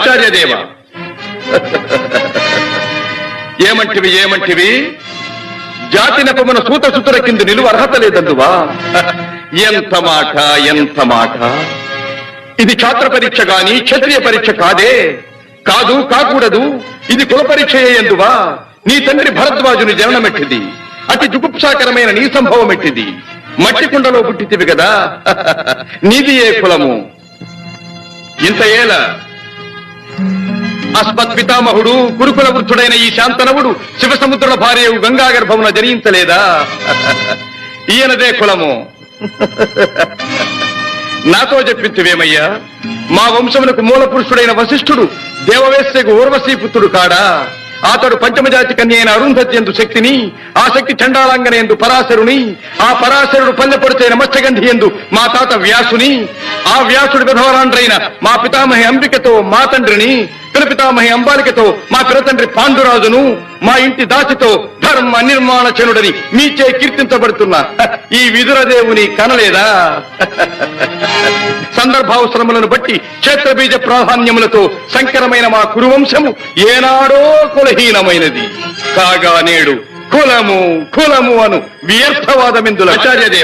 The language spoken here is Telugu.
ఆచార్యదేవ ఏమంటివి జాతి నెపమున సూత సుతుల కింద నిలువ అర్హత లేదందువా? ఎంత మాట! ఇది ఛాత్ర పరీక్ష గాని క్షత్రియ పరీక్ష కాదే. కాకూడదు. ఇది కుల పరీక్ష ఎందువా? నీ తండ్రి భరద్వాజుని జననమెట్టిది. అతి జుగుప్సాకరమైన నీ సంభవం ఎట్టిది. మట్టి కుండలో పుట్టితివి కదా. నీది ఏ కులము? ఇంత ఏల అస్మత్ పితామహుడు కురుకుల వృద్ధుడైన ఈ శాంతనవుడు శివసముద్రుల భార్యవు గంగాగర్భమున జనించలేదా? ఈయనదే కులము. నాతో చెప్పించువేమయ్యా? మా వంశమునకు మూల పురుషుడైన వశిష్ఠుడు దేవవేశ్యకు ఊర్వశీ పుత్రుడు కాడా? అతడు పంచమజాతి కన్య అయిన అరుంధతి ఎందు శక్తిని, ఆ శక్తి చండాళంగన ఎందు పరాశరుని, ఆ పరాశరుడు పల్లెపొడిచైన మత్స్యగంధి ఎందు మా తాత వ్యాసుని, ఆ వ్యాసుడు విధవరాండ్రైన మా పితామహి అంబికతో మా తండ్రిని, పితామహి అంబాలికతో మా పిరతండ్రి పాండురాజును, మా ఇంటి దాసితో ధర్మ నిర్మాణ చనుడని మీచే కీర్తించబడుతున్న ఈ విదురదేవుని కనలేదా? సందర్భావసరములను బట్టి క్షేత్రబీజ ప్రాధాన్యములతో సంకరమైన మా కురువంశము ఏనాడో కులహీనమైనది కాగా నేడు కులము అను వ్యర్థవాదమిందుల ఆచార్యదేవ